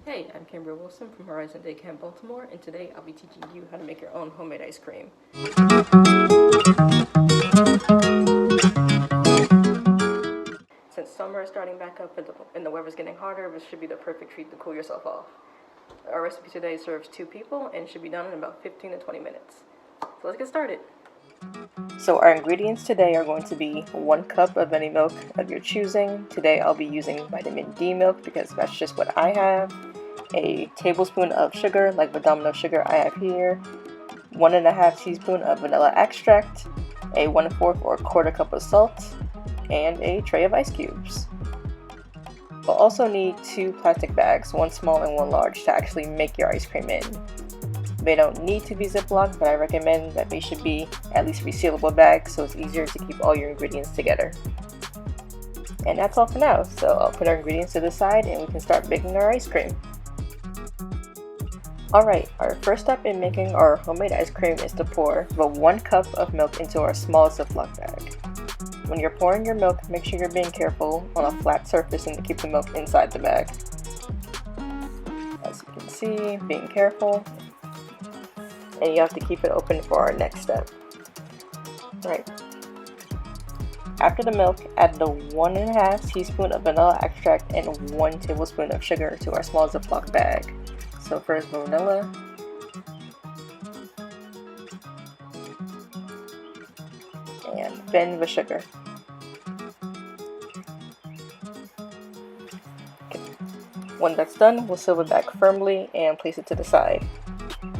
Hey, I'm Cambria Wilson from Horizon Day Camp Baltimore, and today I'll be teaching you how to make your own homemade ice cream. Since summer is starting back up and the weather's getting hotter, this should be the perfect treat to cool yourself off. Our recipe today serves 2 people and should be done in about 15 to 20 minutes. So let's get started. So our ingredients today are going to be 1 cup of any milk of your choosing. Today I'll be using vitamin D milk because that's just what I have. A tablespoon of sugar, like the Domino sugar I have here, 1.5 teaspoon of vanilla extract, a 1/4 or 1/4 cup of salt, and a tray of ice cubes. We'll also need 2 plastic bags, 1 small and 1 large, to actually make your ice cream in. They don't need to be Ziploc, but I recommend that they should be at least resealable bags so it's easier to keep all your ingredients together. And that's all for now, so I'll put our ingredients to the side and we can start making our ice cream. Alright, our first step in making our homemade ice cream is to pour the 1 cup of milk into our small Ziploc bag. When you're pouring your milk, make sure you're being careful on a flat surface and to keep the milk inside the bag. As you can see, being careful. And you have to keep it open for our next step. Right. After the milk, add the 1.5 teaspoon of vanilla extract and 1 tablespoon of sugar to our small Ziploc bag. So first vanilla, and then the sugar. Okay. When that's done, we'll seal it back firmly and place it to the side.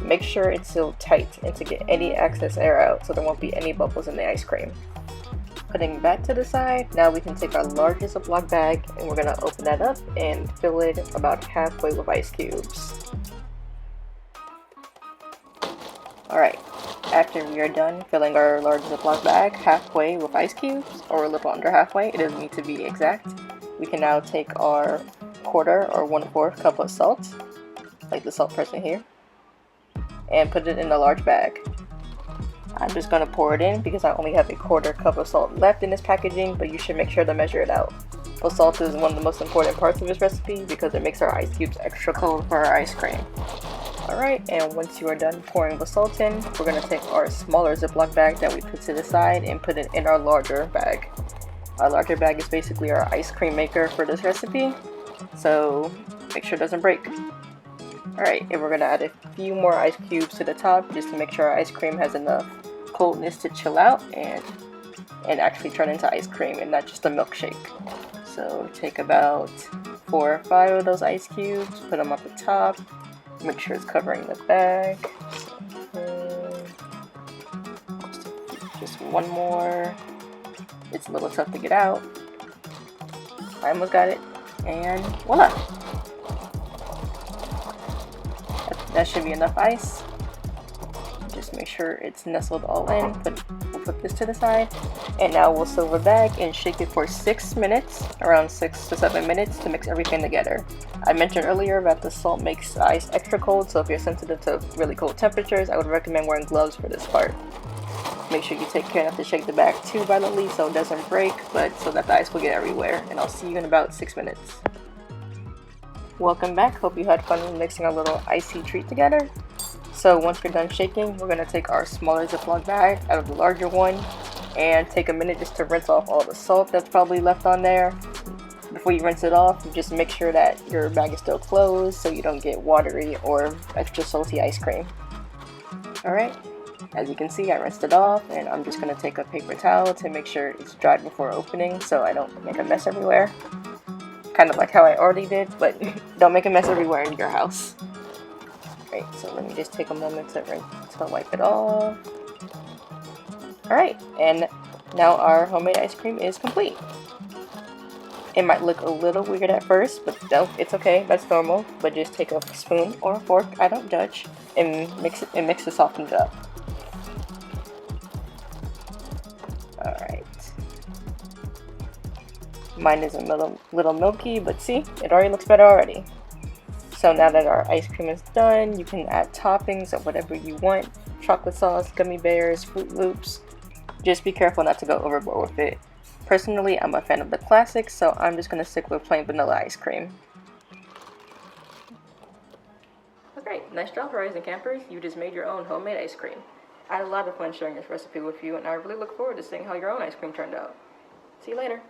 Make sure it's sealed tight and to get any excess air out so there won't be any bubbles in the ice cream. Putting that to the side, now we can take our largest Ziploc bag and we're going to open that up and fill it about halfway with ice cubes. Alright, after we are done filling our large Ziploc bag halfway with ice cubes, or a little under halfway, it doesn't need to be exact, we can now take our 1/4 or 1/4 cup of salt, like the salt present here, and put it in a large bag. I'm just going to pour it in because I only have a 1/4 cup of salt left in this packaging, but you should make sure to measure it out. The salt is one of the most important parts of this recipe because it makes our ice cubes extra cold for our ice cream. Alright, and once you are done pouring the salt in, we're going to take our smaller Ziploc bag that we put to the side and put it in our larger bag. Our larger bag is basically our ice cream maker for this recipe, so make sure it doesn't break. Alright, and we're going to add a few more ice cubes to the top just to make sure our ice cream has enough coldness to chill out and actually turn into ice cream and not just a milkshake. So take about 4 or 5 of those ice cubes, put them at the top, make sure it's covering the bag. Just 1 more. It's a little tough to get out. I almost got it, and voila! That should be enough ice. Just make sure it's nestled all in. We'll put this to the side. And now we'll seal the bag and shake it for 6 minutes, around 6 to 7 minutes to mix everything together. I mentioned earlier that the salt makes ice extra cold, so if you're sensitive to really cold temperatures, I would recommend wearing gloves for this part. Make sure you take care not to shake the bag too violently so it doesn't break, but so that the ice will get everywhere. And I'll see you in about 6 minutes. Welcome back, hope you had fun mixing our little icy treat together. So once you're done shaking, we're going to take our smaller Ziploc bag out of the larger one and take a minute just to rinse off all the salt that's probably left on there. Before you rinse it off, just make sure that your bag is still closed so you don't get watery or extra salty ice cream. Alright, as you can see, I rinsed it off and I'm just going to take a paper towel to make sure it's dried before opening so I don't make a mess everywhere. Kind of like how I already did, but don't make a mess everywhere in your house. Right, so let me just take a moment to wipe it off. Alright, and now our homemade ice cream is complete. It might look a little weird at first, but no, it's okay, that's normal. But just take a spoon or a fork, I don't judge, and mix to soften it up. Alright. Mine is a little milky, but see, it already looks better already. So now that our ice cream is done, you can add toppings of whatever you want. Chocolate sauce, gummy bears, Fruit Loops. Just be careful not to go overboard with it. Personally, I'm a fan of the classics, so I'm just going to stick with plain vanilla ice cream. Great. Nice job, Horizon Campers. You just made your own homemade ice cream. I had a lot of fun sharing this recipe with you, and I really look forward to seeing how your own ice cream turned out. See you later.